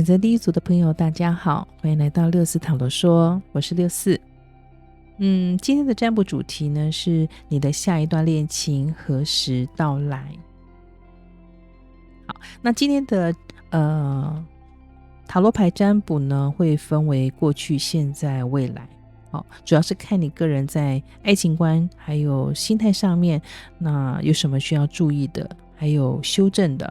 选择第一组的朋友大家好，欢迎来到六四塔罗说，我是六四。今天的占卜主题呢是你的下一段恋情何时到来。好，那今天的塔罗牌占卜呢会分为过去、现在、未来。主要是看你个人在爱情观还有心态上面，那有什么需要注意的，还有修正的。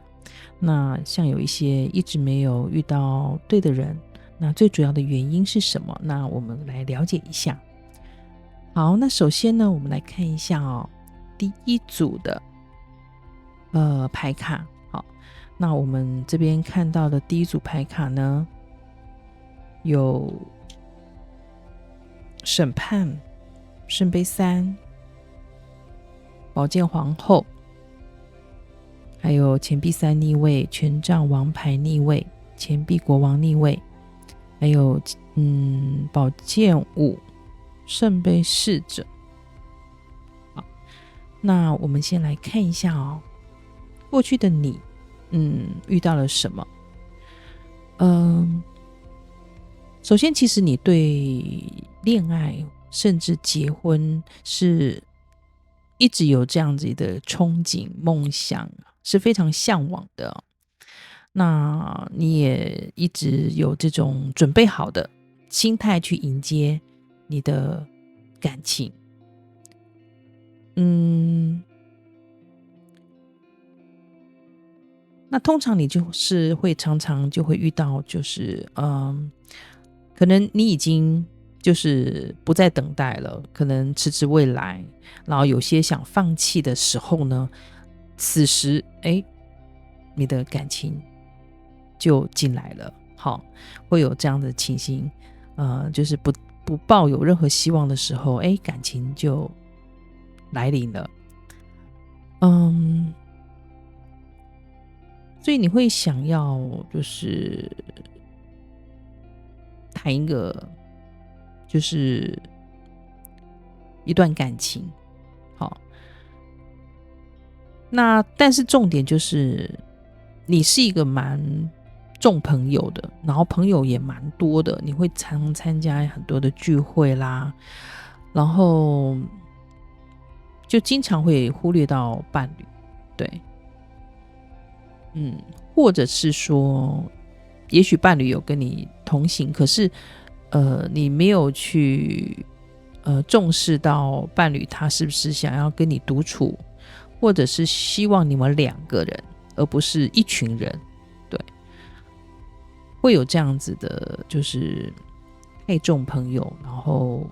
那像有一些一直没有遇到对的人，那最主要的原因是什么？那我们来了解一下。好，那首先呢，我们来看一下第一组的牌卡。好，那我们这边看到的第一组牌卡呢，有审判、圣杯三、宝剑皇后，还有钱币三逆位、权杖王牌逆位、钱币国王逆位，还有宝剑五、圣杯侍者。好，那我们先来看一下过去的你遇到了什么。首先其实你对恋爱甚至结婚是一直有这样子的憧憬梦想，是非常向往的。那你也一直有这种准备好的心态去迎接你的感情。那通常你就是会常常就会遇到就是可能你已经就是不再等待了，可能迟迟未来，然后有些想放弃的时候呢，此时你的感情就进来了。好，会有这样的情形，就是不抱有任何希望的时候，感情就来临了。所以你会想要就是谈一个就是一段感情。好，那但是重点就是你是一个蛮重朋友的，然后朋友也蛮多的，你会常参加很多的聚会啦，然后就经常会忽略到伴侣。对，或者是说也许伴侣有跟你同行，可是你没有去重视到伴侣他是不是想要跟你独处，或者是希望你们两个人而不是一群人。对，会有这样子的，就是太重朋友，然后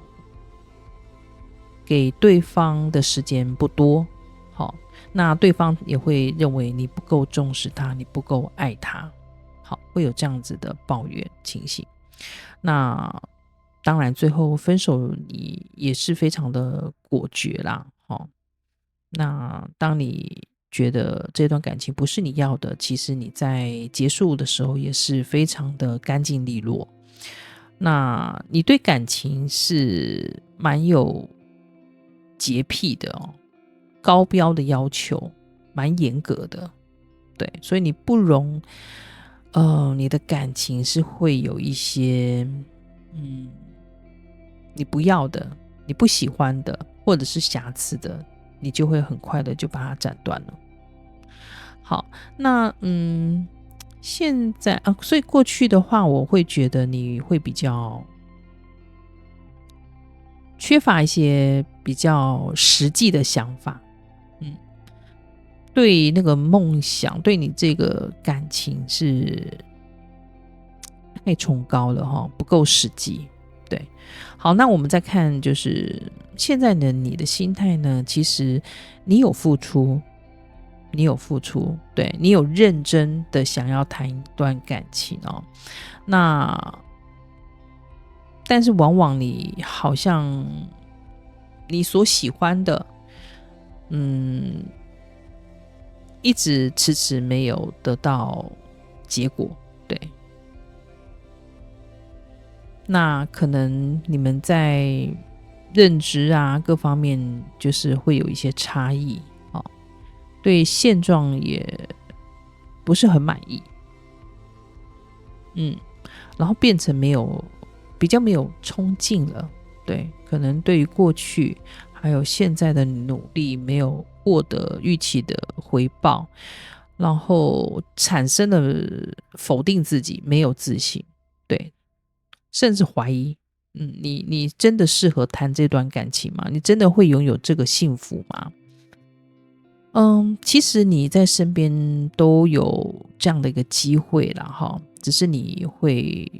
给对方的时间不多。好，那对方也会认为你不够重视他，你不够爱他。好，会有这样子的抱怨情形。那当然最后分手你也是非常的果决啦。那当你觉得这段感情不是你要的，其实你在结束的时候也是非常的干净利落。那你对感情是蛮有洁癖的高标的要求，蛮严格的。对，所以你不容你的感情是会有一些你不要的，你不喜欢的，或者是瑕疵的，你就会很快的就把它斩断了。好，那现在所以过去的话，我会觉得你会比较缺乏一些比较实际的想法。对那个梦想，对你这个感情是太崇高了不够实际。对，好，那我们再看就是现在的你的心态呢，其实你有付出，对，你有认真的想要谈一段感情那但是往往你好像你所喜欢的一直迟迟没有得到结果。对，那可能你们在认知各方面就是会有一些差异对现状也不是很满意。然后变成比较没有冲劲了，对，可能对于过去还有现在的努力没有获得预期的回报，然后产生了否定自己，没有自信，对，甚至怀疑，你真的适合谈这段感情吗？你真的会拥有这个幸福吗？其实你在身边都有这样的一个机会啦，哈，只是你会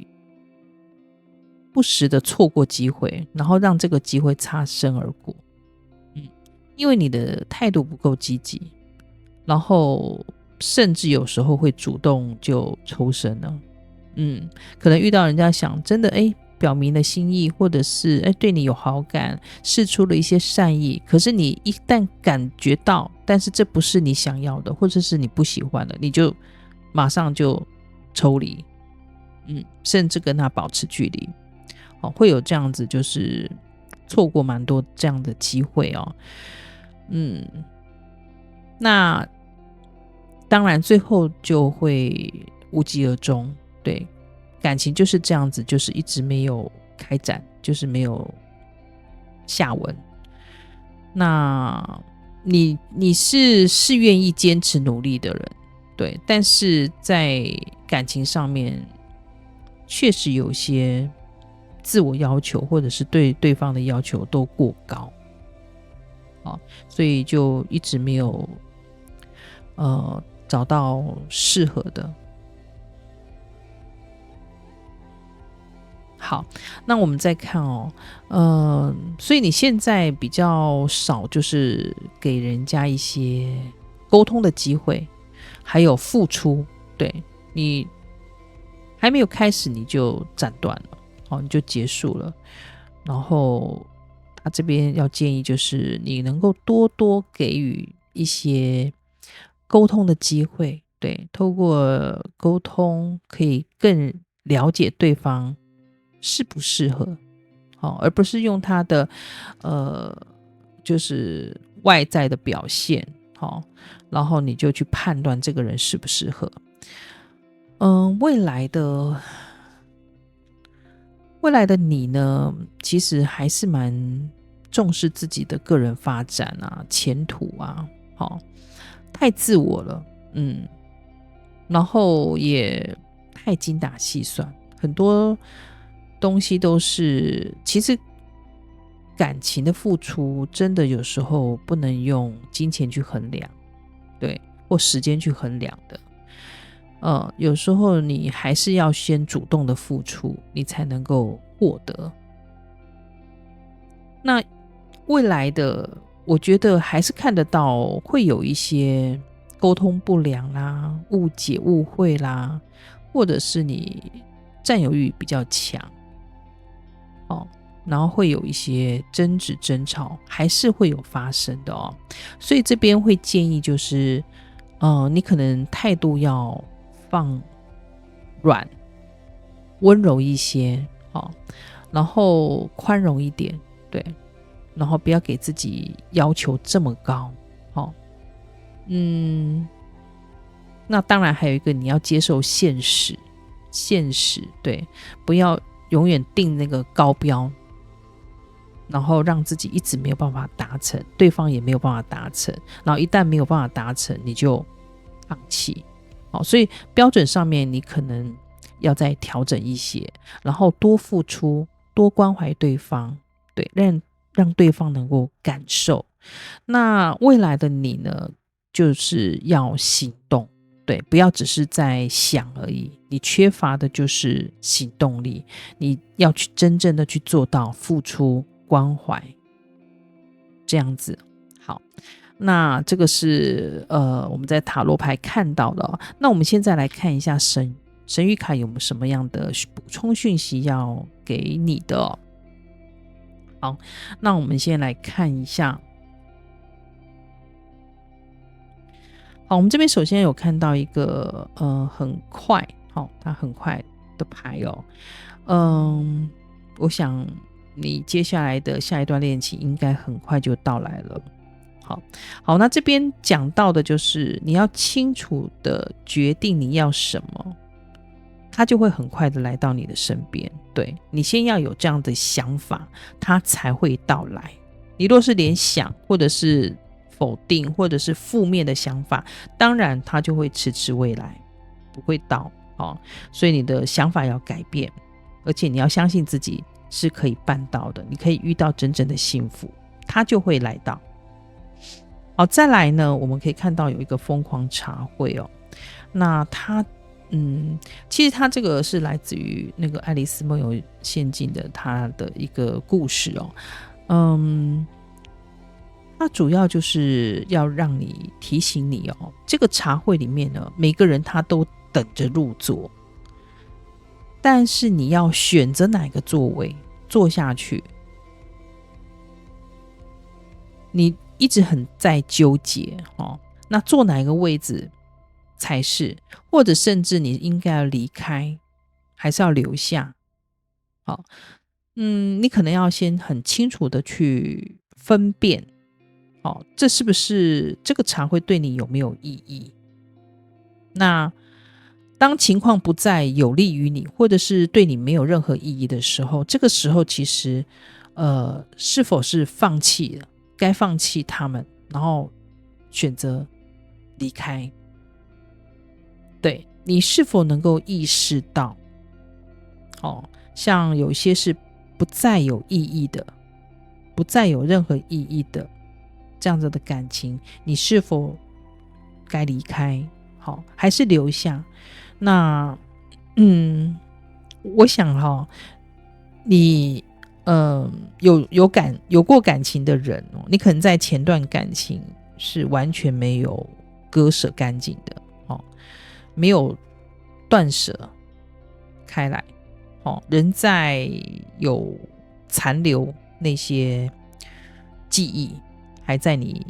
不时的错过机会，然后让这个机会擦身而过。因为你的态度不够积极，然后甚至有时候会主动就抽身了。可能遇到人家想真的表明了心意，或者是对你有好感，释出了一些善意，可是你一旦感觉到，但是这不是你想要的，或者是你不喜欢的，你就马上就抽离，甚至跟他保持距离，会有这样子，就是错过蛮多这样的机会哦。那当然最后就会无疾而终，对，感情就是这样子，就是一直没有开展，就是没有下文。那你是愿意坚持努力的人，对，但是在感情上面确实有些自我要求或者是对对方的要求都过高，所以就一直没有找到适合的。好，那我们再看所以你现在比较少就是给人家一些沟通的机会，还有付出，对，你还没有开始你就斩断了，你就结束了。然后他这边要建议就是你能够多多给予一些沟通的机会，对，透过沟通可以更了解对方适不适合，而不是用他的就是外在的表现，然后你就去判断这个人适不适合。未来的你呢，其实还是蛮重视自己的个人发展啊、前途啊，太自我了，然后也太精打细算，很多东西都是，其实感情的付出真的有时候不能用金钱去衡量，对，或时间去衡量的。有时候你还是要先主动的付出，你才能够获得。那未来的，我觉得还是看得到会有一些沟通不良啦、误解、误会啦，或者是你占有欲比较强，然后会有一些争执、争吵，还是会有发生的哦。所以这边会建议就是，你可能态度要放软、温柔一些，然后宽容一点，对，然后不要给自己要求这么高，那当然还有一个你要接受现实，对，不要永远定那个高标，然后让自己一直没有办法达成，对方也没有办法达成，然后一旦没有办法达成，你就放弃。所以标准上面你可能要再调整一些，然后多付出，多关怀对方，对，让对方能够感受。那未来的你呢，就是要行动，对，不要只是在想而已，你缺乏的就是行动力，你要去真正的去做到付出关怀，这样子。好，那这个是我们在塔罗牌看到的那我们现在来看一下神谕卡有没有什么样的补充讯息要给你的好，那我们先来看一下。好，我们这边首先有看到一个很快，它很快的牌我想你接下来的下一段恋情应该很快就到来了。好，那这边讲到的就是你要清楚的决定你要什么，它就会很快的来到你的身边。对，你先要有这样的想法，它才会到来。你若是连想或者是否定或者是负面的想法，当然它就会迟迟未来，不会到。所以你的想法要改变，而且你要相信自己是可以办到的，你可以遇到真正的幸福，它就会来到。好，再来呢，我们可以看到有一个疯狂茶会哦，那它其实它这个是来自于那个爱丽丝梦游仙境的它的一个故事哦。它主要就是要让你提醒你哦，这个茶会里面呢，每个人他都等着入座，但是你要选择哪个座位坐下去，你一直很在纠结那坐哪一个位置才是，或者甚至你应该要离开还是要留下。好，你可能要先很清楚的去分辨这是不是这个茶会对你有没有意义。那当情况不再有利于你，或者是对你没有任何意义的时候，这个时候其实是否是放弃了，该放弃他们，然后选择离开。对，你是否能够意识到像有一些是不再有意义的，不再有任何意义的这样子的感情，你是否该离开还是留下？那我想你有过感情的人你可能在前段感情是完全没有割舍干净的没有断舍开来人在有残留那些记忆还在你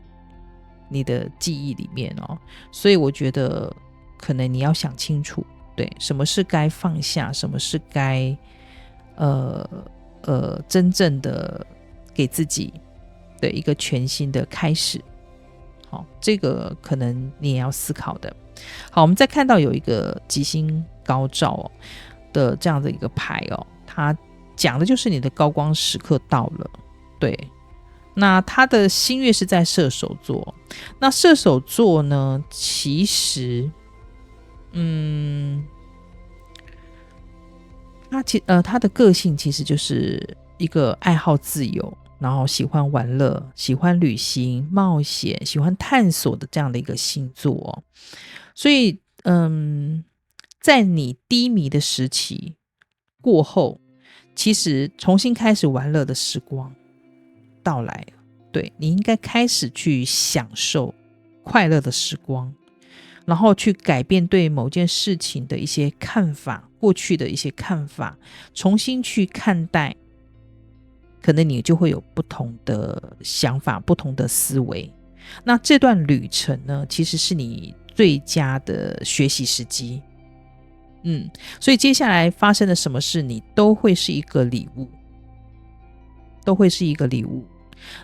的记忆里面所以我觉得可能你要想清楚，对，什么是该放下，什么是该真正的给自己的一个全新的开始。好，这个可能你也要思考的。好，我们再看到有一个吉星高照的这样的一个牌它讲的就是你的高光时刻到了。对，那他的星月是在射手座，那射手座呢，其实他的个性其实就是一个爱好自由，然后喜欢玩乐，喜欢旅行冒险，喜欢探索的这样的一个星座所以在你低迷的时期过后，其实重新开始玩乐的时光到来了。对，你应该开始去享受快乐的时光，然后去改变对某件事情的一些看法，过去的一些看法，重新去看待，可能你就会有不同的想法，不同的思维。那这段旅程呢，其实是你最佳的学习时机。所以接下来发生的什么事，你都会是一个礼物，都会是一个礼物。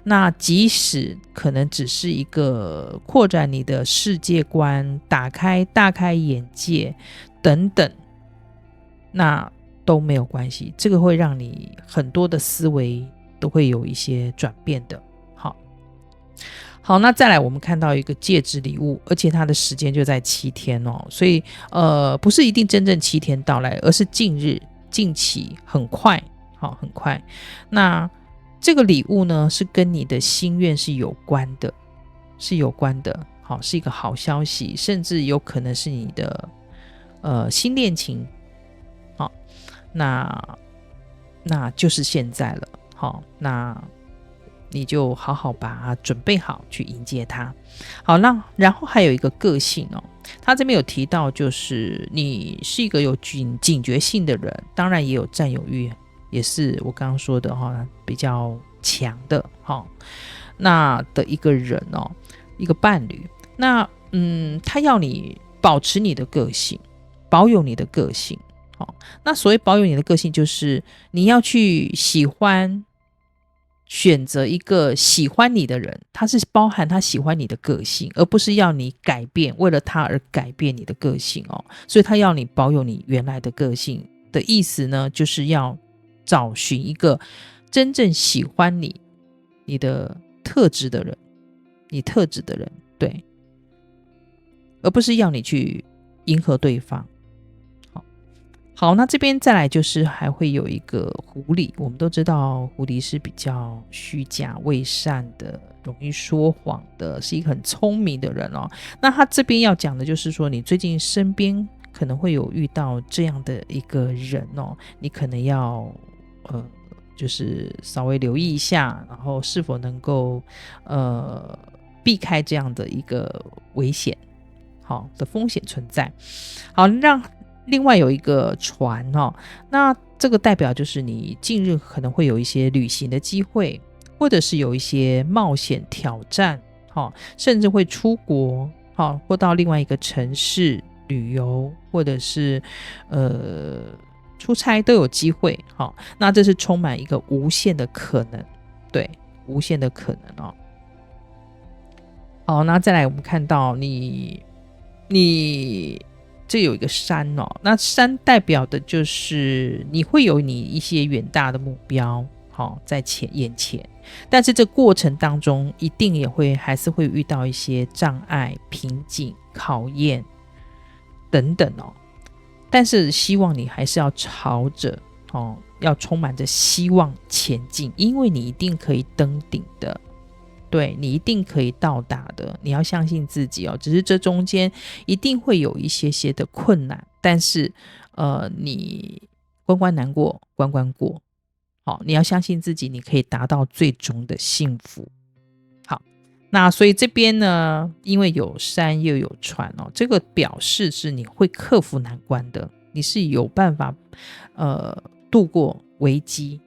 那即使可能只是一个扩展你的世界观，大开眼界等等，那都没有关系，这个会让你很多的思维都会有一些转变的。好，那再来我们看到一个戒指礼物，而且它的时间就在7天所以不是一定真正7天到来，而是近日近期很快很快。那这个礼物呢，是跟你的心愿是有关的，是一个好消息，甚至有可能是你的新恋情那就是现在了那你就好好把它准备好去迎接它。好，那然后还有一个个性他这边有提到，就是你是一个有警觉性的人，当然也有占有欲，也是我刚刚说的比较强的那的一个人一个伴侣。那他要你保持你的个性，保有你的个性那所谓保有你的个性，就是你要去喜欢选择一个喜欢你的人，他是包含他喜欢你的个性，而不是要你改变，为了他而改变你的个性哦。所以他要你保有你原来的个性的意思呢，就是要找寻一个真正喜欢你的特质的人，你特质的人，对，而不是要你去迎合对方。好，那这边再来就是还会有一个狐狸，我们都知道狐狸是比较虚假伪善的，容易说谎的，是一个很聪明的人哦。那他这边要讲的就是说，你最近身边可能会有遇到这样的一个人哦，你可能要就是稍微留意一下，然后是否能够避开这样的一个危险，好的风险存在。好，让另外有一个船哦，那这个代表就是你近日可能会有一些旅行的机会，或者是有一些冒险挑战，甚至会出国，或到另外一个城市旅游，或者是出差都有机会。那这是充满一个无限的可能，对，无限的可能哦。好，那再来我们看到你这有一个山哦，那山代表的就是你会有你一些远大的目标，在眼前，但是这过程当中一定也还是会遇到一些障碍、瓶颈、考验等等哦。但是希望你还是要朝着要充满着希望前进，因为你一定可以登顶的。对，你一定可以到达的，你要相信自己哦。只是这中间一定会有一些些的困难，但是你关关难过关关过，好，你要相信自己，你可以达到最终的幸福。好，那所以这边呢，因为有山又有船哦，这个表示是你会克服难关的，你是有办法度过危机。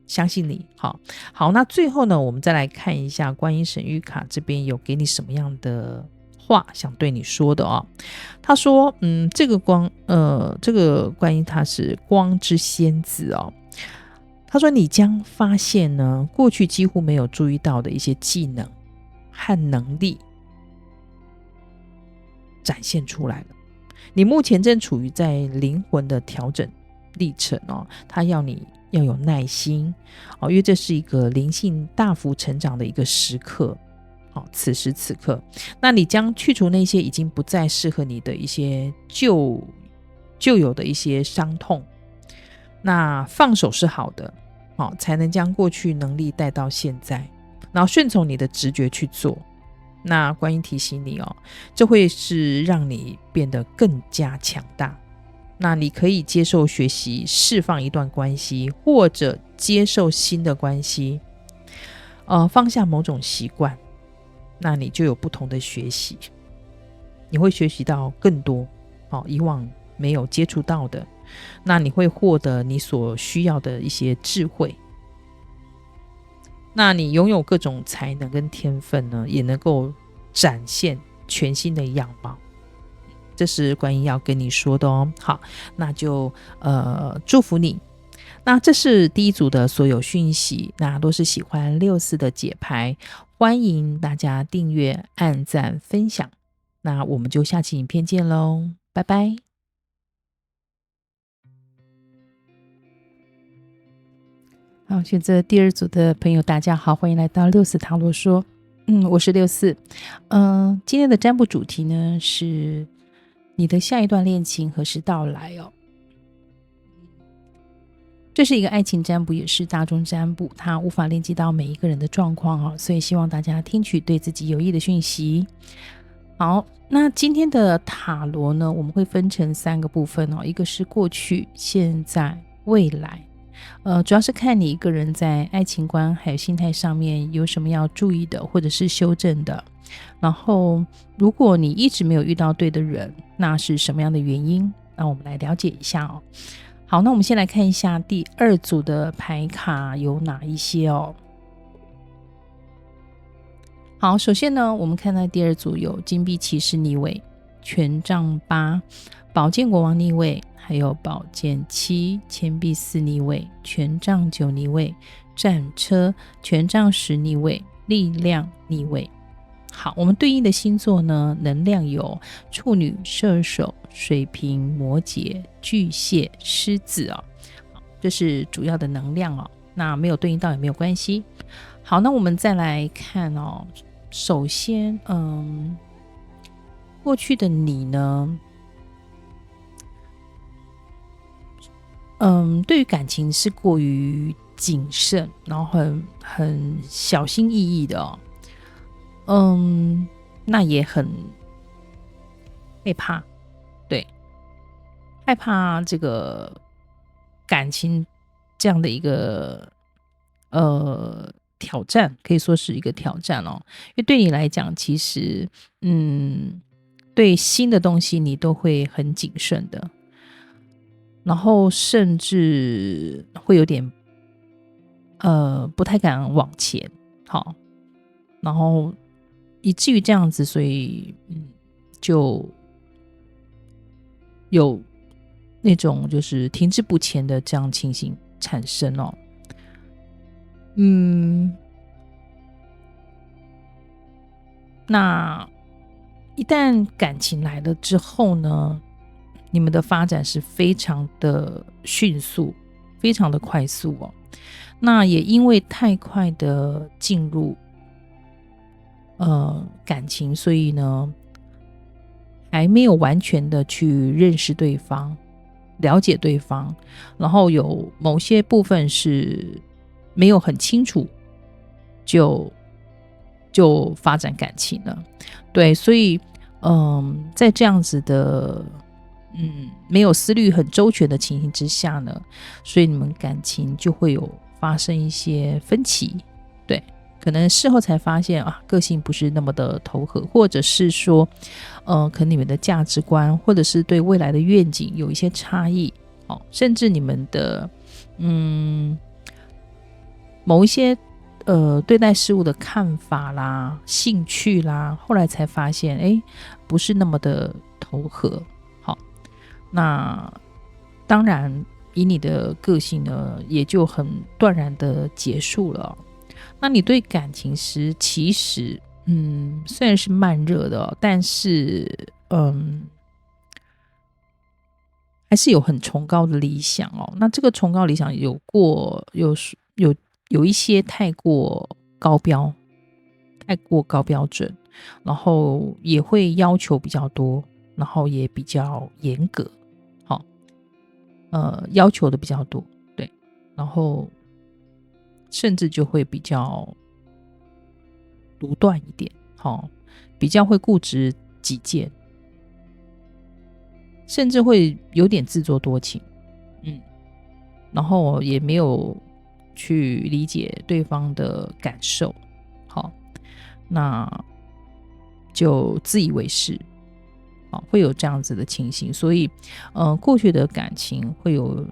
相信你。好，那最后呢，我们再来看一下观音神谕卡这边有给你什么样的话想对你说的哦。他说这个观音他是光之仙子哦。他说你将发现呢，过去几乎没有注意到的一些技能和能力展现出来了。你目前正处于在灵魂的调整历程哦，他要你要有耐心因为这是一个灵性大幅成长的一个时刻。此时此刻，那你将去除那些已经不再适合你的一些旧有的一些伤痛。那放手是好的，才能将过去能力带到现在，然后顺从你的直觉去做。那观音提醒你这会是让你变得更加强大。那你可以接受学习释放一段关系，或者接受新的关系，放下某种习惯，那你就有不同的学习，你会学习到更多以往没有接触到的，那你会获得你所需要的一些智慧。那你拥有各种才能跟天分呢，也能够展现全新的样貌。这是观音要跟你说的哦。好，那就祝福你。那这是第一组的所有讯息，那都是喜欢64的解牌，欢迎大家订阅、按赞、分享。那我们就下期影片见咯，拜拜。好，选择第二组的朋友大家好，欢迎来到64塔罗说。我是64。今天的占卜主题呢是你的下一段恋情何时到来哦。这是一个爱情占卜，也是大众占卜，它无法连接到每一个人的状况所以希望大家听取对自己有益的讯息。好，那今天的塔罗呢，我们会分成3个部分一个是过去、现在、未来。主要是看你一个人在爱情观还有心态上面有什么要注意的，或者是修正的。然后如果你一直没有遇到对的人，那是什么样的原因？那我们来了解一下好，那我们先来看一下第2组的牌卡有哪一些好，首先呢，我们看到第2组有金币骑士逆位、权杖8、宝剑国王逆位，还有宝剑7、钱币4逆位、权杖9逆位、战车、权杖10逆位、力量逆位。好，我们对应的星座呢，能量有处女、射手、水瓶、摩羯、巨蟹、狮子哦。这是主要的能量哦。那没有对应到也没有关系。好，那我们再来看哦。首先，过去的你呢，对于感情是过于谨慎，然后很小心翼翼的哦。那也很害怕，对，害怕这个感情这样的一个挑战，可以说是一个挑战哦。因为对你来讲，其实对新的东西你都会很谨慎的，然后甚至会有点不太敢往前，好，然后以至于这样子，所以就有那种就是停滞不前的这样情形产生哦。那一旦感情来了之后呢，你们的发展是非常的迅速，非常的快速哦。那也因为太快的进入感情，所以呢还没有完全的去认识对方，了解对方，然后有某些部分是没有很清楚就发展感情了。对，所以在这样子的没有思虑很周全的情形之下呢，所以你们感情就会有发生一些分歧。对，可能事后才发现啊，个性不是那么的投合，或者是说可能你们的价值观或者是对未来的愿景有一些差异，甚至你们的某一些对待事物的看法啦、兴趣啦，后来才发现不是那么的投合。好，那当然以你的个性呢，也就很断然的结束了。那你对感情时其实虽然是慢热的但是还是有很崇高的理想哦。那这个崇高理想有一些太过高标准，然后也会要求比较多，然后也比较严格，好，要求的比较多，对，然后甚至就会比较独断一点，好，比较会固执己见，甚至会有点自作多情，然后也没有去理解对方的感受，好，那就自以为是，会有这样子的情形。所以过去的感情会有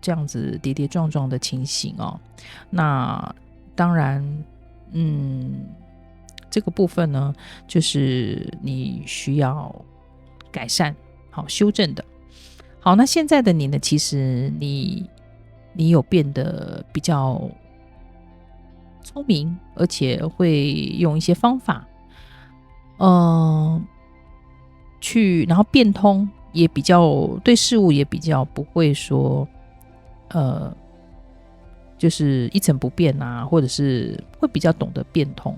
这样子跌跌撞撞的情形哦。那当然这个部分呢，就是你需要改善，好，修正的。好，那现在的你呢，其实你有变得比较聪明，而且会用一些方法然后变通，也比较对事物也比较不会说就是一成不变啊，或者是会比较懂得变通。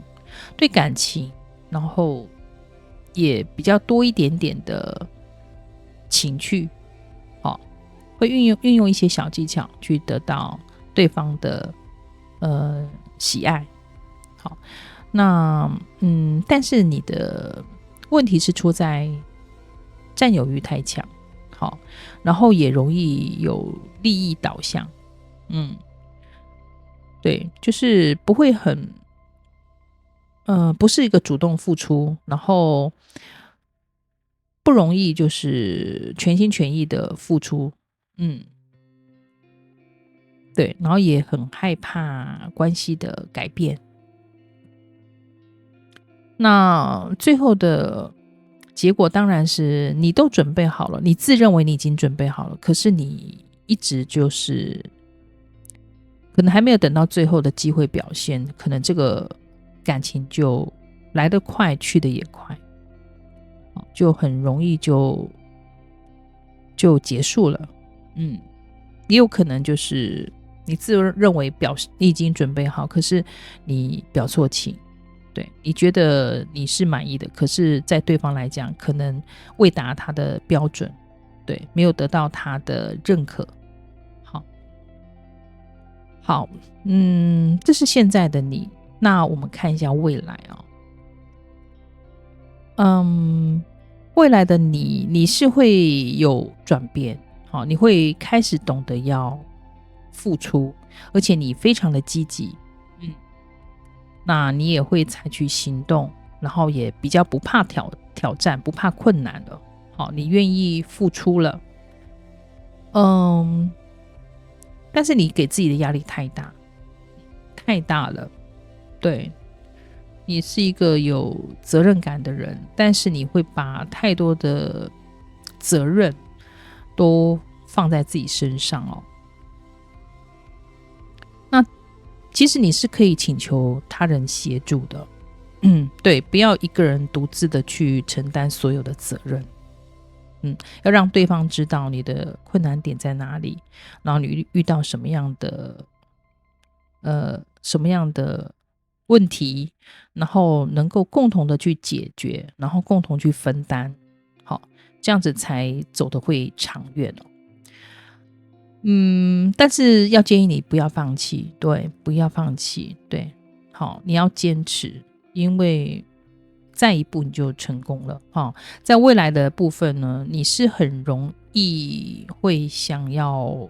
对感情，然后也比较多一点点的情趣，会运用一些小技巧去得到对方的喜爱。好，那但是你的问题是出在占有欲太强，好，然后也容易有利益导向，对，就是不会很不是一个主动付出，然后不容易就是全心全意的付出，对，然后也很害怕关系的改变。那最后的结果当然是你都准备好了，你自认为你已经准备好了，可是你一直就是可能还没有等到最后的机会表现，可能这个感情就来得快，去得也快，就很容易就结束了。也有可能就是你自认为你已经准备好，可是你表错情，对，你觉得你是满意的，可是在对方来讲可能未达他的标准，对，没有得到他的认可。好，这是现在的你。那我们看一下未来未来的你是会有转变，好，你会开始懂得要付出，而且你非常的积极，那你也会采取行动，然后也比较不怕挑战，不怕困难了。好，你愿意付出了，但是你给自己的压力太大了，对，你是一个有责任感的人，但是你会把太多的责任都放在自己身上那其实你是可以请求他人协助的，对，不要一个人独自的去承担所有的责任，要让对方知道你的困难点在哪里，然后你遇到什么样的问题，然后能够共同的去解决，然后共同去分担，好，这样子才走得会长远但是要建议你不要放弃，对，不要放弃，对，好，你要坚持，因为再一步你就成功了在未来的部分呢，你是很容易会想要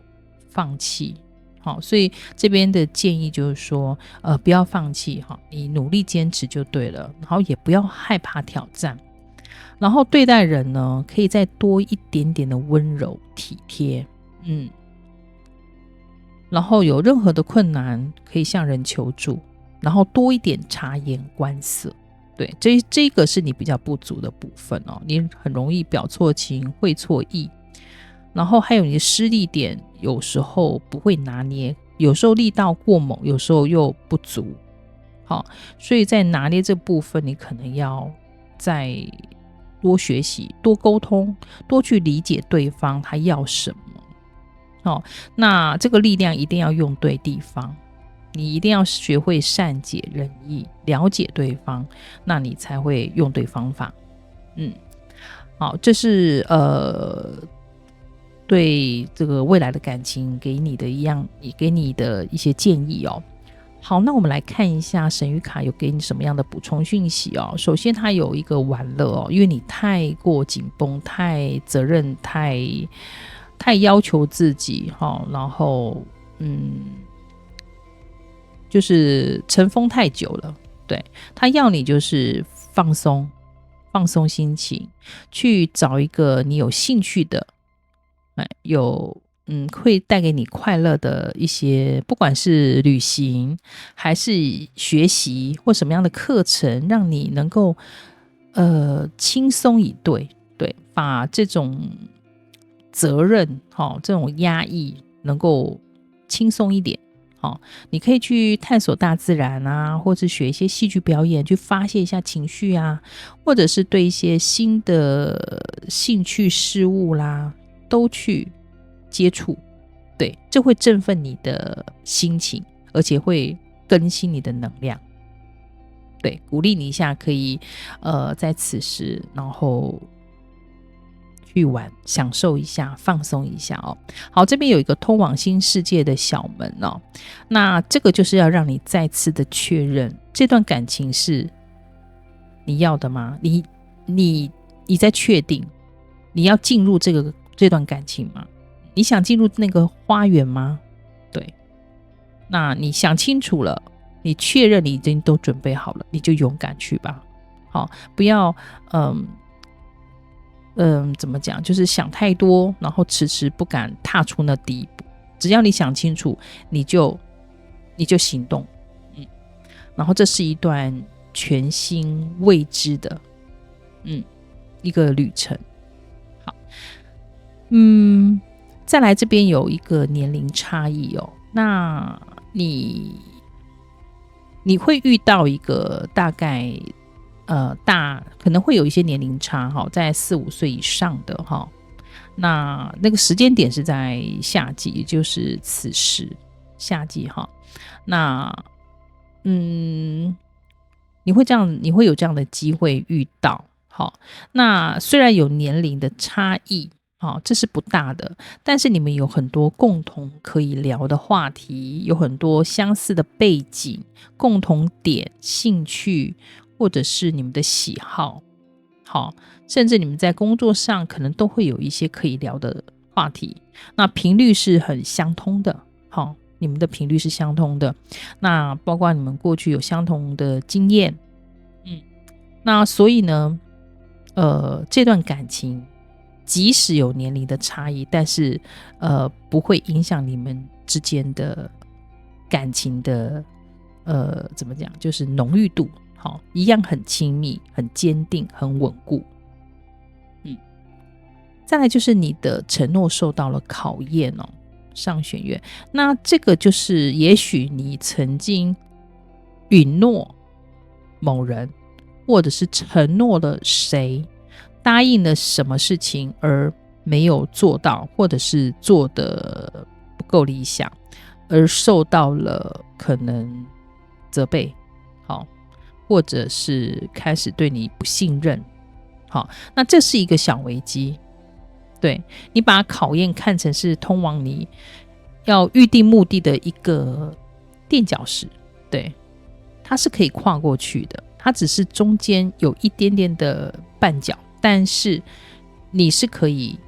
放弃，好，所以这边的建议就是说，不要放弃你努力坚持就对了，然后也不要害怕挑战，然后对待人呢，可以再多一点点的温柔体贴，然后有任何的困难可以向人求助，然后多一点察言观色，对，这个是你比较不足的部分你很容易表错情，会错意，然后还有你的施力点有时候不会拿捏，有时候力道过猛，有时候又不足，好，所以在拿捏这部分你可能要再多学习，多沟通，多去理解对方他要什么。那这个力量一定要用对地方，你一定要学会善解人意，了解对方，那你才会用对方法。好，这是对这个未来的感情给你的一些建议好，那我们来看一下神谕卡有给你什么样的补充讯息首先它有一个玩乐因为你太过紧绷，太责任，太要求自己然后就是尘封太久了，对，他要你就是放松心情，去找一个你有兴趣的会带给你快乐的一些，不管是旅行还是学习或什么样的课程，让你能够轻松以对，把这种责任这种压抑能够轻松一点你可以去探索大自然啊，或者学一些戏剧表演，去发泄一下情绪啊，或者是对一些新的兴趣事物啦，都去接触，对，这会振奋你的心情，而且会更新你的能量，对，鼓励你一下，可以在此时然后去玩，享受一下，放松一下好，这边有一个通往新世界的小门那这个就是要让你再次的确认这段感情是你要的吗？你在确定你要进入这段感情吗？你想进入那个花园吗？对，那你想清楚了，你确认你已经都准备好了，你就勇敢去吧。好，不要怎么讲，就是想太多，然后迟迟不敢踏出那第一步。只要你想清楚，你就行动，然后这是一段全新未知的，一个旅程。好，再来这边有一个年龄差异那你会遇到一个大概可能会有一些年龄差在4-5岁以上的那个时间点是在夏季，也就是此时夏季那你会有这样的机会遇到。那虽然有年龄的差异这是不大的，但是你们有很多共同可以聊的话题，有很多相似的背景、共同点、兴趣，或者是你们的喜好，甚至你们在工作上可能都会有一些可以聊的话题，那频率是很相通的，你们的频率是相通的，那包括你们过去有相同的经验，那所以呢，这段感情即使有年龄的差异，但是不会影响你们之间的感情的怎么讲，就是浓郁度，一样很亲密、很坚定、很稳固。再来就是你的承诺受到了考验上弦月，那这个就是也许你曾经允诺某人，或者是承诺了谁，答应了什么事情而没有做到，或者是做得不够理想，而受到了可能责备，或者是开始对你不信任，那这是一个小危机。对，你把考验看成是通往你要预定目的的一个垫脚石，对，它是可以跨过去的，它只是中间有一点点的绊脚，但是你是可以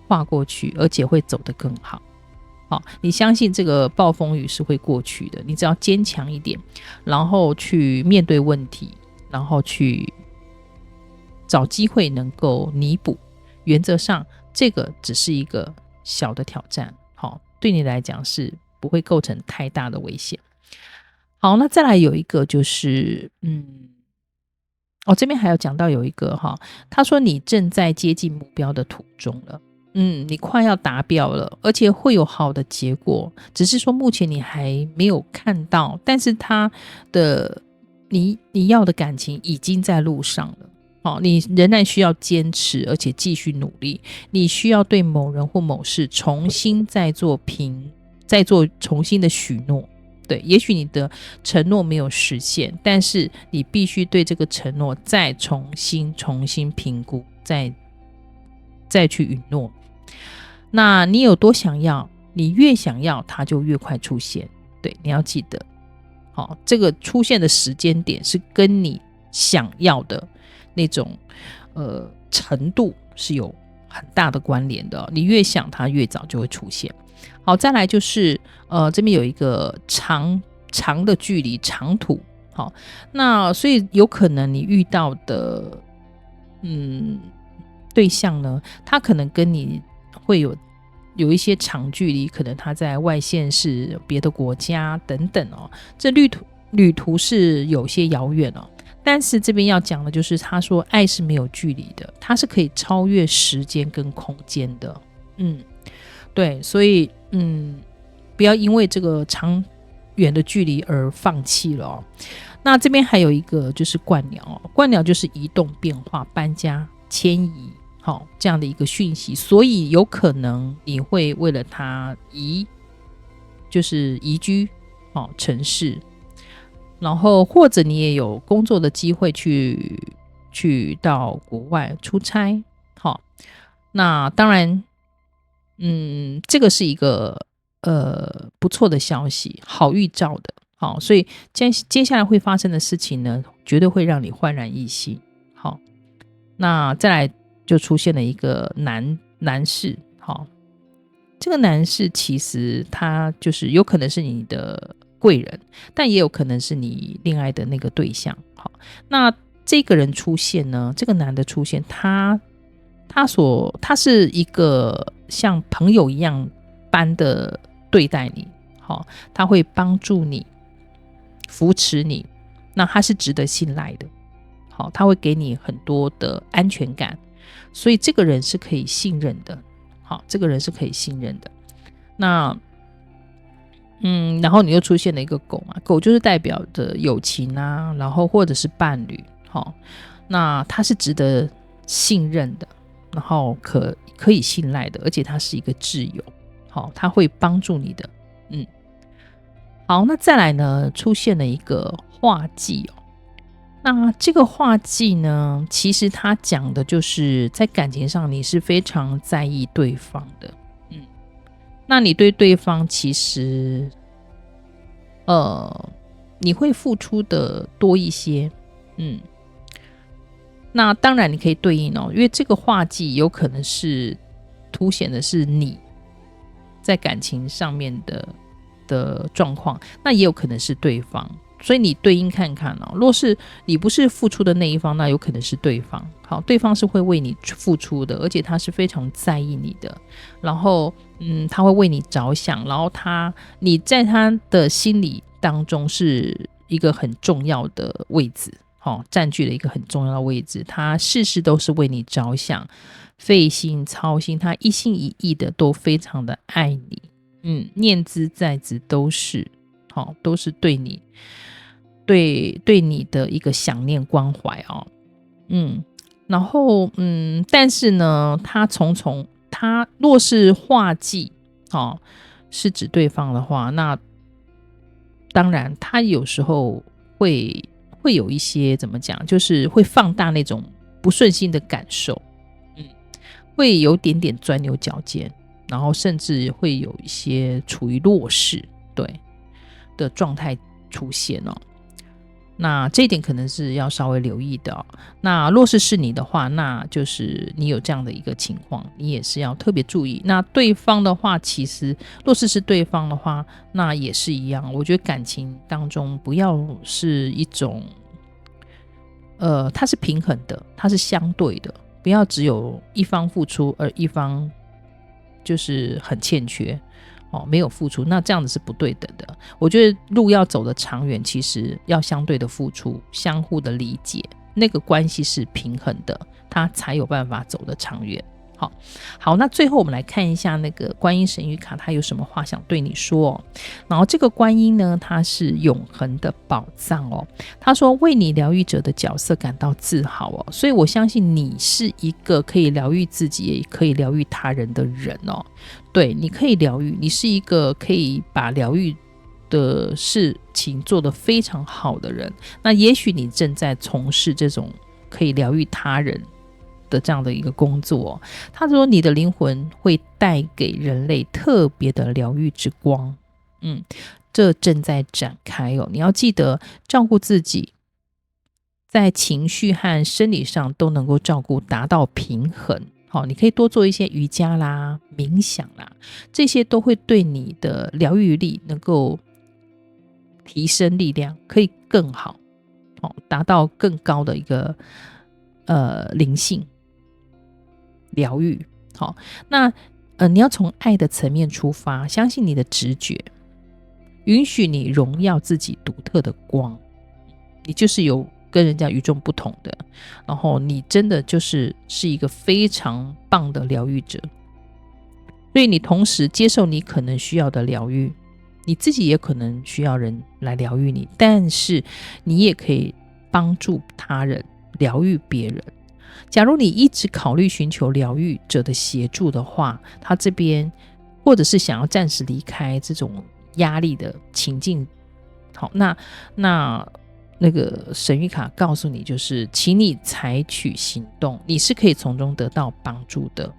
跨过去，而且会走得更好。你相信这个暴风雨是会过去的，你只要坚强一点，然后去面对问题，然后去找机会能够弥补。原则上这个只是一个小的挑战，对你来讲是不会构成太大的危险。好，那再来有一个就是这边还有讲到有一个他说你正在接近目标的途中了，你快要达标了，而且会有好的结果，只是说目前你还没有看到，但是他的你要的感情已经在路上了。你仍然需要坚持，而且继续努力。你需要对某人或某事重新再做重新的许诺。对，也许你的承诺没有实现，但是你必须对这个承诺再重新评估，再去允诺。那你有多想要，你越想要，它就越快出现。对，你要记得，这个出现的时间点是跟你想要的那种程度是有很大的关联的，你越想它越早就会出现。好，再来就是这边有一个长的距离，长途。好，那所以有可能你遇到的对象呢，他可能跟你会有一些长距离，可能他在外县市、别的国家等等这旅途是有些遥远但是这边要讲的就是他说爱是没有距离的，它是可以超越时间跟空间的。对，所以不要因为这个长远的距离而放弃了那这边还有一个就是鹳鸟鹳鸟就是移动、变化、搬家、迁移这样的一个讯息，所以有可能你会为了它就是移居城市，然后或者你也有工作的机会去到国外出差。那当然这个是一个不错的消息，好预兆的。所以接下来会发生的事情呢，绝对会让你焕然一新。那再来就出现了一个男士。这个男士其实他就是有可能是你的贵人，但也有可能是你恋爱的那个对象。那这个人出现呢，这个男的出现，他是一个像朋友一样般的对待你，他会帮助你、扶持你，那他是值得信赖的，他会给你很多的安全感，所以这个人是可以信任的。这个人是可以信任的。那然后你又出现了一个狗嘛，狗就是代表着友情啊，然后或者是伴侣，那它是值得信任的，然后可以信赖的，而且它是一个挚友，它会帮助你的。好，那再来呢，出现了一个画技那这个画技呢，其实它讲的就是在感情上你是非常在意对方的，那你对对方其实你会付出的多一些，那当然你可以对应因为这个画技有可能是凸显的是你在感情上面的状况，那也有可能是对方，所以你对应看看若是你不是付出的那一方，那有可能是对方。好，对方是会为你付出的，而且他是非常在意你的，然后他会为你着想，然后你在他的心里当中是一个很重要的位置，占据了一个很重要的位置，他事事都是为你着想，费心操心，他一心一意的都非常的爱你，念兹在兹都是对你对你的一个想念关怀然后但是呢，他若是画技是指对方的话，那当然他有时候会有一些怎么讲，就是会放大那种不顺心的感受，会有点点钻牛角尖，然后甚至会有一些处于弱势的状态出现那这一点可能是要稍微留意的那若是你的话，那就是你有这样的一个情况，你也是要特别注意。那对方的话，其实若是对方的话，那也是一样。我觉得感情当中不要是一种它是平衡的，它是相对的，不要只有一方付出而一方就是很欠缺没有付出，那这样子是不对等的。我觉得路要走的长远，其实要相对的付出，相互的理解，那个关系是平衡的，它才有办法走得长远。好，那最后我们来看一下那个观音神谕卡，它有什么话想对你说然后这个观音呢，它是永恒的宝藏他说为你疗愈者的角色感到自豪所以我相信你是一个可以疗愈自己也可以疗愈他人的人对，你可以疗愈，你是一个可以把疗愈的事情做得非常好的人，那也许你正在从事这种可以疗愈他人的这样的一个工作他说你的灵魂会带给人类特别的疗愈之光这正在展开你要记得照顾自己，在情绪和生理上都能够照顾，达到平衡你可以多做一些瑜伽啦、冥想啦，这些都会对你的疗愈力能够提升力量，可以更好达到更高的一个灵性疗愈那你要从爱的层面出发，相信你的直觉，允许你荣耀自己独特的光，你就是有跟人家与众不同的，然后你真的是一个非常棒的疗愈者，所以你同时接受你可能需要的疗愈，你自己也可能需要人来疗愈你，但是你也可以帮助他人疗愈别人。假如你一直考虑寻求疗愈者的协助的话，他这边或者是想要暂时离开这种压力的情境，好，那个神谕卡告诉你，就是请你采取行动，你是可以从中得到帮助的。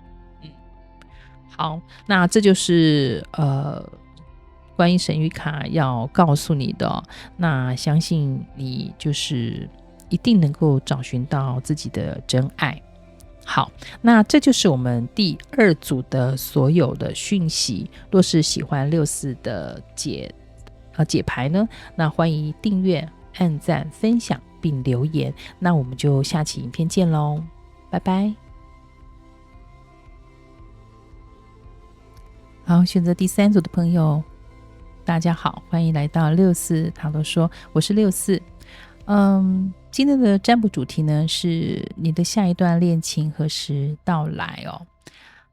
好，那这就是观音神谕卡要告诉你的那相信你就是一定能够找寻到自己的真爱。好，那这就是我们第2组的所有的讯息。若是喜欢64的解牌呢，那欢迎订阅、按赞、分享并留言。那我们就下期影片见咯，拜拜。好，选择第3组的朋友，大家好，欢迎来到64塔罗说，我是64。今天的占卜主题呢是你的下一段恋情何时到来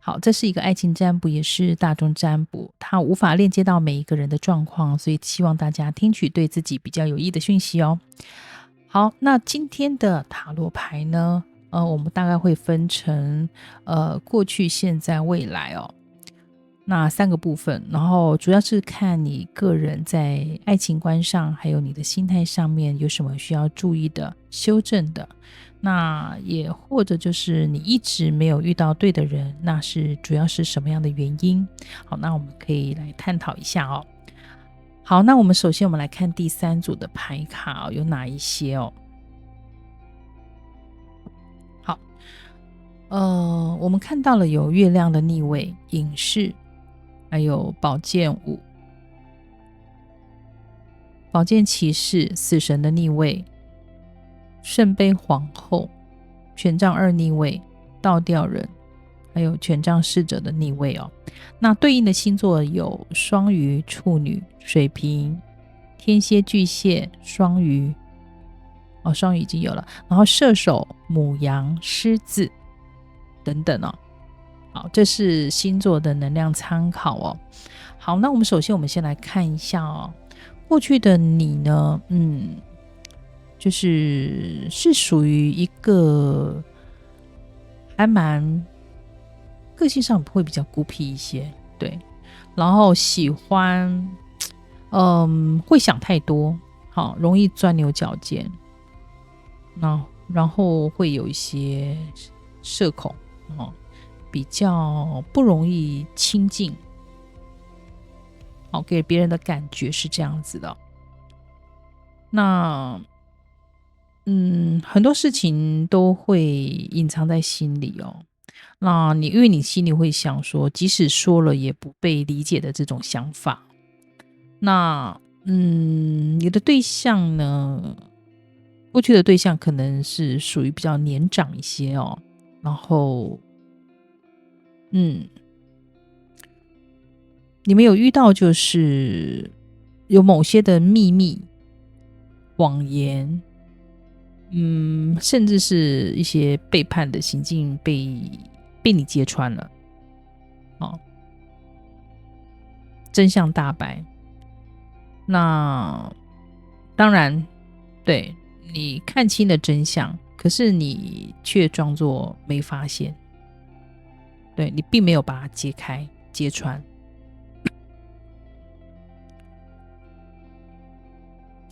好，这是一个爱情占卜，也是大众占卜，它无法链接到每一个人的状况，所以希望大家听取对自己比较有益的讯息哦。好，那今天的塔罗牌呢，我们大概会分成过去、现在、未来哦，那3个部分，然后主要是看你个人在爱情观上，还有你的心态上面有什么需要注意的、修正的。那也或者就是你一直没有遇到对的人，那是主要是什么样的原因？好，那我们可以来探讨一下哦。好，那我们首先我们来看第3组的牌卡有哪一些哦。好，我们看到了有月亮的逆位、隐士，还有宝剑5、宝剑骑士、死神的逆位、圣杯皇后、权杖2逆位、倒吊人，还有权杖侍者的逆位哦。那对应的星座有双鱼、处女、水瓶、天蝎、巨蟹、双鱼，双鱼已经有了，然后射手、牡羊、狮子等等哦。好，这是星座的能量参考哦。好，那我们首先先来看一下哦，过去的你呢，就是属于一个还蛮个性上会比较孤僻一些，对，然后喜欢会想太多，好，容易钻牛角尖，然后会有一些社恐哦，比较不容易亲近，好，给别人的感觉是这样子的。那很多事情都会隐藏在心里哦。那因为你心里会想说，即使说了也不被理解的这种想法。那你的对象呢？过去的对象可能是属于比较年长一些哦。然后，你们有遇到就是有某些的秘密、谎言。甚至是一些背叛的行径被你揭穿了，真相大白。那当然，对，你看清了真相，可是你却装作没发现，对，你并没有把它揭穿。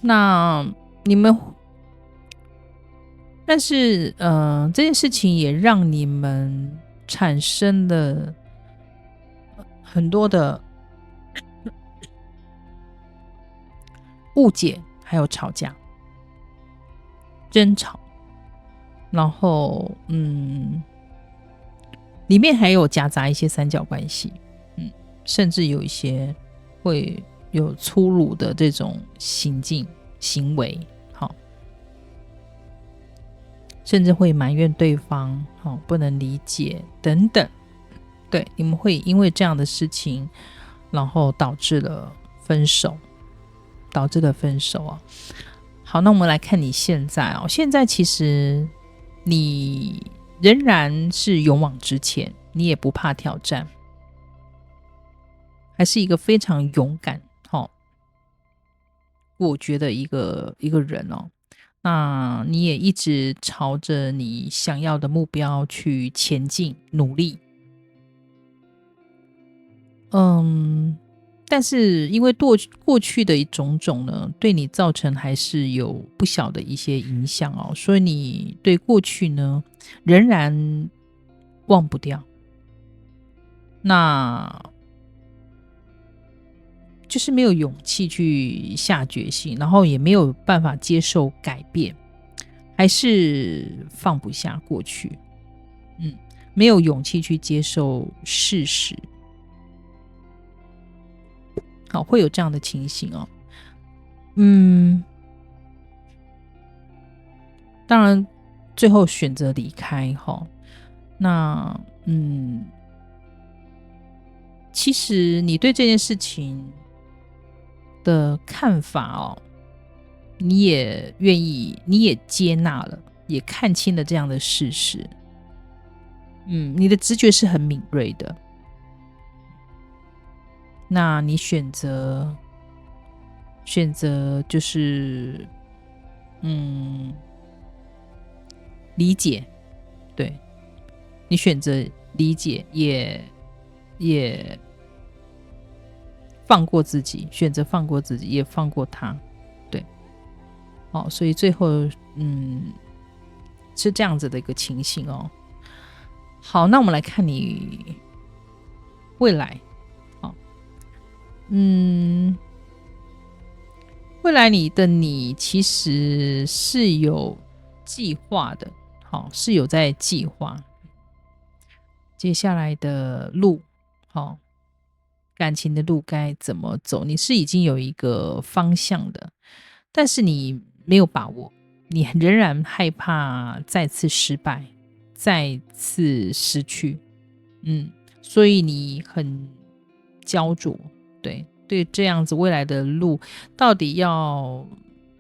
那你们。但是，这件事情也让你们产生了很多的误解，还有吵架、争吵，然后，里面还有夹杂一些三角关系，甚至有一些会有粗鲁的这种行为。甚至会埋怨对方，不能理解等等。对，你们会因为这样的事情，然后导致了分手啊。好，那我们来看你现在哦。现在其实你仍然是勇往直前，你也不怕挑战，还是一个非常勇敢、果决的一个人哦。那你也一直朝着你想要的目标去前进努力。但是因为过去的种种呢，对你造成还是有不小的一些影响哦，所以你对过去呢仍然忘不掉。那就是没有勇气去下决心，然后也没有办法接受改变，还是放不下过去，没有勇气去接受事实。好，会有这样的情形哦。当然最后选择离开哈。那其实你对这件事情的看法哦，你也愿意，你也接纳了，也看清了这样的事实。你的直觉是很敏锐的。那你选择就是理解，对，你选择理解，也放过自己，选择放过自己，也放过他，对，所以最后是这样子的一个情形哦。好，那我们来看你未来，未来你其实是有计划的，是有在计划接下来的路，感情的路该怎么走，你是已经有一个方向的，但是你没有把握，你仍然害怕再次失败，再次失去，所以你很焦灼，对，这样子未来的路到底要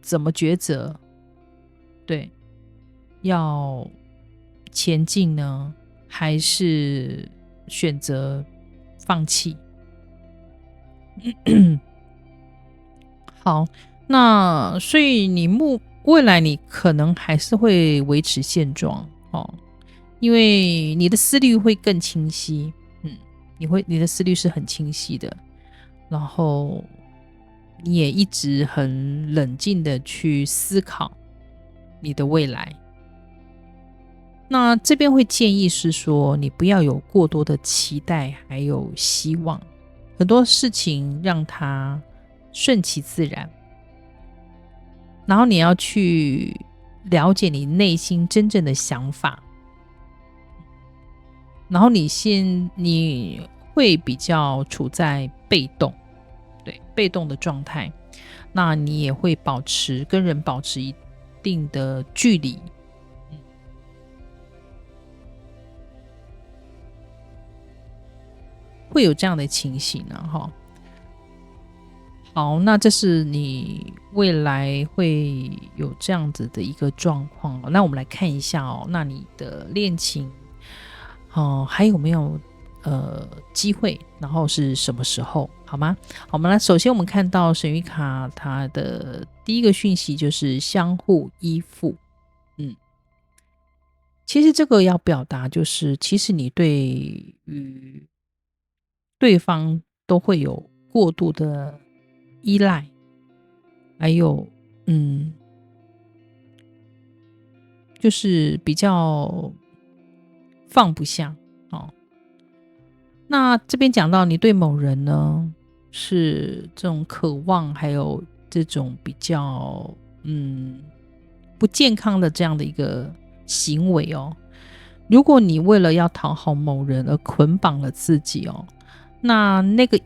怎么抉择？对，要前进呢，还是选择放弃？好，那所以未来你可能还是会维持现状因为你的思虑会更清晰，你的思虑是很清晰的，然后你也一直很冷静的去思考你的未来。那这边会建议是说，你不要有过多的期待还有希望，很多事情让它顺其自然，然后你要去了解你内心真正的想法，然后你会比较处在被动的状态，那你也会跟人保持一定的距离，会有这样的情形呢好，那这是你未来会有这样子的一个状况那我们来看一下那你的恋情还有没有机会，然后是什么时候，好吗？好，首先我们看到神谕卡它的第一个讯息就是相互依附，其实这个要表达就是，其实你对于对方都会有过度的依赖，还有就是比较放不下那这边讲到你对某人呢是这种渴望，还有这种比较不健康的这样的一个行为如果你为了要讨好某人而捆绑了自己那个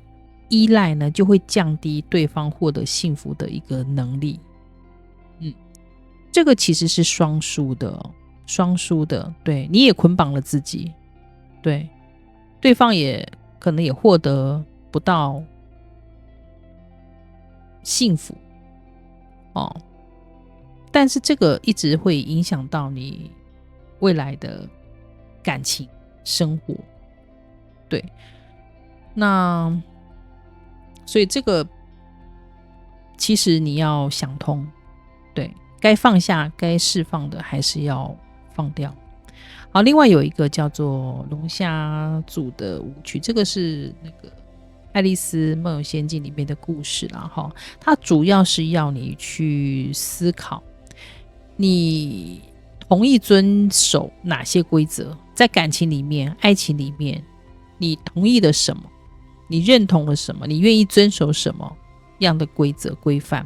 依赖呢就会降低对方获得幸福的一个能力。这个其实是双输的，对，你也捆绑了自己，对方也可能也获得不到幸福但是这个一直会影响到你未来的感情生活，对，那所以这个其实你要想通，对，该放下该释放的还是要放掉。好，另外有一个叫做龙虾组的舞曲，这个是那个《爱丽丝梦游仙境》里面的故事啦它主要是要你去思考你同意遵守哪些规则，在感情里面爱情里面你同意了什么，你认同了什么，你愿意遵守什么样的规则规范，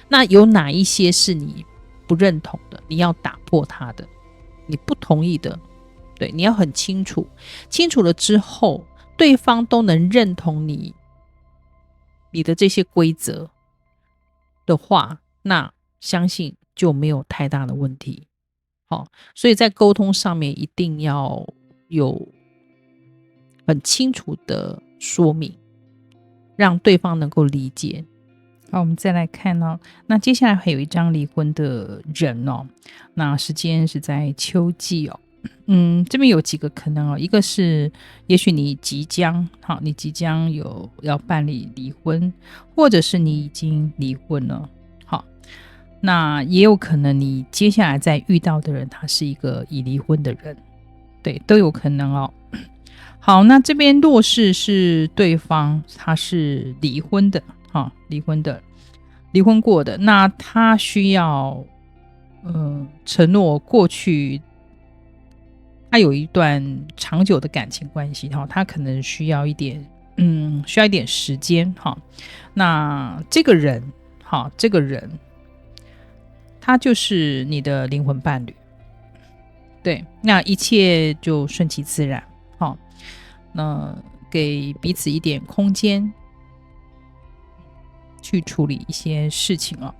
那有哪一些是你不认同的，你要打破它的，你不同意的，对，你要很清楚了之后对方都能认同你的这些规则的话，那相信就没有太大的问题所以在沟通上面一定要有很清楚的说明，让对方能够理解。好，我们再来看那接下来还有一张离婚的人那时间是在秋季这边有几个可能哦，一个是也许你即将要办理离婚，或者是你已经离婚了，好，那也有可能你接下来再遇到的人他是一个已离婚的人，对，都有可能哦。好，那这边弱势是对方他是离婚的，离婚过的，那他需要承诺过去他有一段长久的感情关系，他可能需要一点时间，那这个人他就是你的灵魂伴侣，对，那一切就顺其自然，那给彼此一点空间去处理一些事情哦。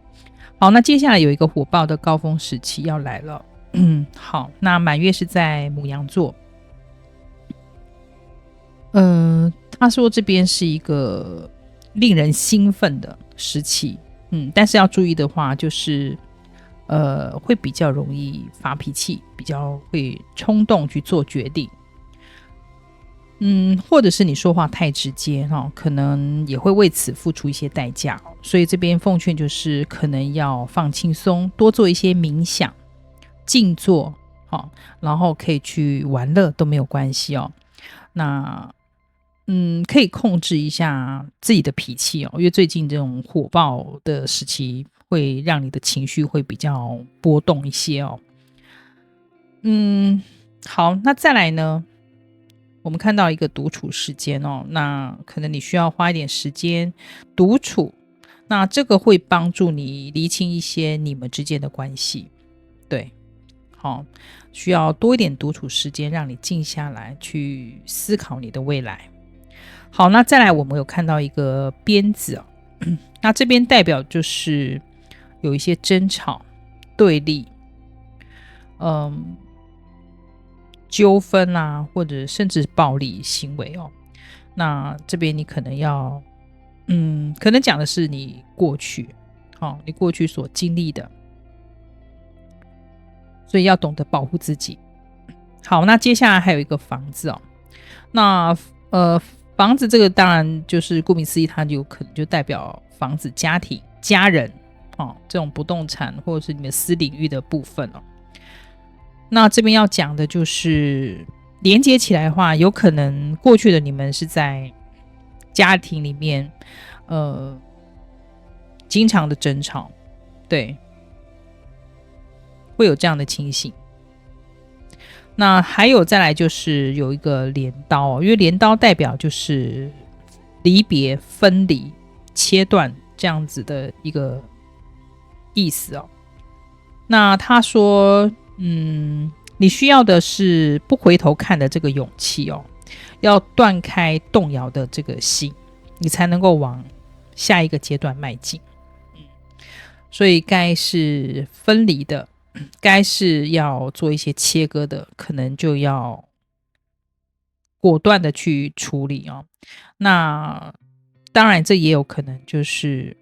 好，那接下来有一个火爆的高峰时期要来了。好，那满月是在牡羊座。他说这边是一个令人兴奋的时期，但是要注意的话，就是会比较容易发脾气，比较会冲动去做决定。或者是你说话太直接，可能也会为此付出一些代价，所以这边奉劝就是可能要放轻松，多做一些冥想、静坐，然后可以去玩乐都没有关系哦。那可以控制一下自己的脾气哦，因为最近这种火爆的时期会让你的情绪会比较波动一些哦。好，那再来呢？我们看到一个独处时间哦，那可能你需要花一点时间独处，那这个会帮助你厘清一些你们之间的关系，对，好，需要多一点独处时间，让你静下来去思考你的未来。好，那再来我们有看到一个鞭子哦，那这边代表就是有一些争吵、对立，纠纷啊，或者甚至暴力行为哦。那这边你可能要，可能讲的是你过去，你过去所经历的，所以要懂得保护自己。好，那接下来还有一个房子哦。那房子这个当然就是顾名思义，它就可能就代表房子、家庭、家人，这种不动产或者是你们私领域的部分哦。那这边要讲的就是连接起来的话，有可能过去的你们是在家庭里面，经常的争吵，对，会有这样的情形。那还有再来就是有一个镰刀哦，因为镰刀代表就是离别、分离、切断这样子的一个意思哦。那他说，你需要的是不回头看的这个勇气哦，要断开动摇的这个心，你才能够往下一个阶段迈进。所以该是分离的，该是要做一些切割的，可能就要果断的去处理哦。那当然，这也有可能就是，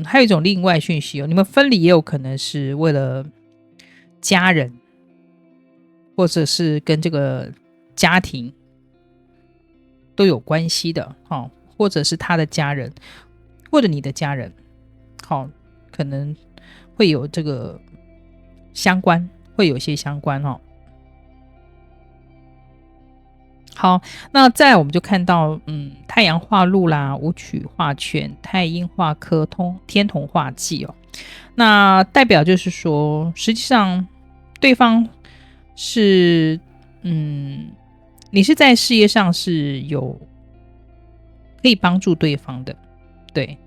还有一种另外讯息哦，你们分离也有可能是为了家人，或者是跟这个家庭都有关系的，或者是他的家人，或者你的家人，可能会有这个相关，会有一些相关哦。好，那再来我们就看到，太阳化禄啦，武曲化权，太阴化科，天同化忌哦。那代表就是说，实际上对方是，你是在事业上是有可以帮助对方的，对，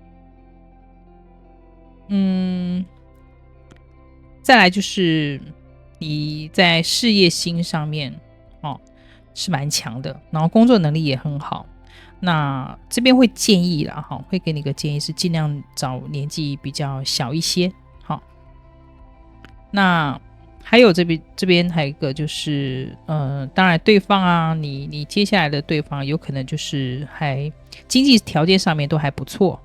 再来就是你在事业心上面是蛮强的，然后工作能力也很好。那这边会建议啦，会给你个建议是尽量找年纪比较小一些。好，那还有这边还有一个就是，当然对方啊，你接下来的对方有可能就是还经济条件上面都还不错，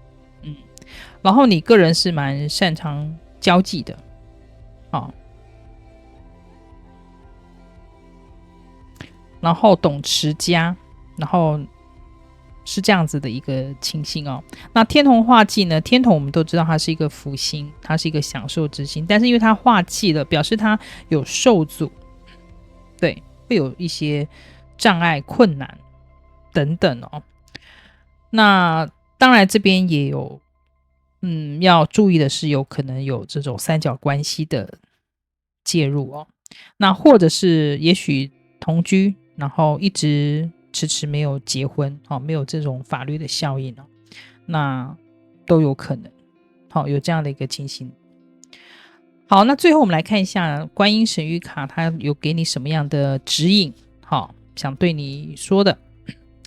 然后你个人是蛮擅长交际的，然后懂持家，然后是这样子的一个情形哦。那天同化忌呢？天同我们都知道它是一个福星，它是一个享受之星，但是因为它化忌了，表示它有受阻，对，会有一些障碍、困难等等哦。那当然这边也有，要注意的是，有可能有这种三角关系的介入哦。那或者是也许同居，然后一直迟迟没有结婚，没有这种法律的效应哦，那都有可能，有这样的一个情形。好，那最后我们来看一下观音神谕卡，它有给你什么样的指引？好，想对你说的。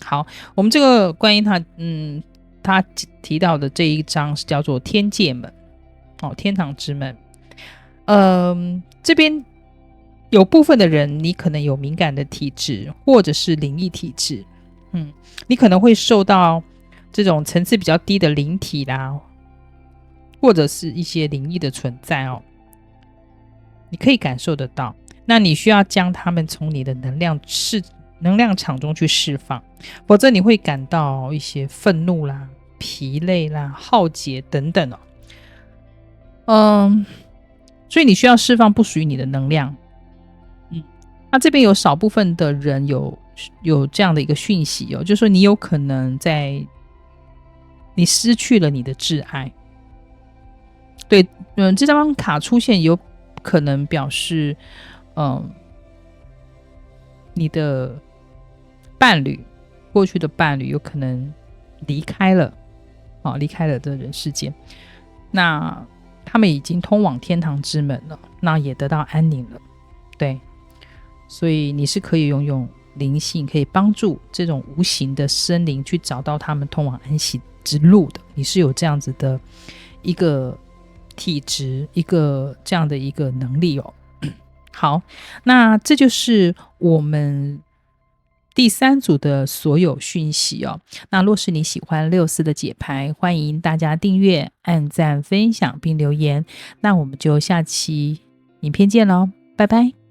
好，我们这个观音它提到的这一章是叫做天界门，天堂之门。这边有部分的人，你可能有敏感的体质，或者是灵异体质，你可能会受到这种层次比较低的灵体啦，或者是一些灵异的存在哦，你可以感受得到。那你需要将他们从你的能量场中去释放，否则你会感到一些愤怒啦、疲累啦、耗竭等等哦。所以你需要释放不属于你的能量。那这边有少部分的人有这样的一个讯息哦，就是说你有可能你失去了你的挚爱。对，这张卡出现有可能表示，你的伴侣，过去的伴侣有可能离开了，离开了这人世间。那他们已经通往天堂之门了，那也得到安宁了。对，所以你是可以拥有灵性，可以帮助这种无形的生灵去找到他们通往安息之路的。你是有这样子的一个体质，一个这样的一个能力哦。好，那这就是我们第3组的所有讯息哦。那若是你喜欢64的解牌，欢迎大家订阅、按赞、分享并留言。那我们就下期影片见咯，拜拜。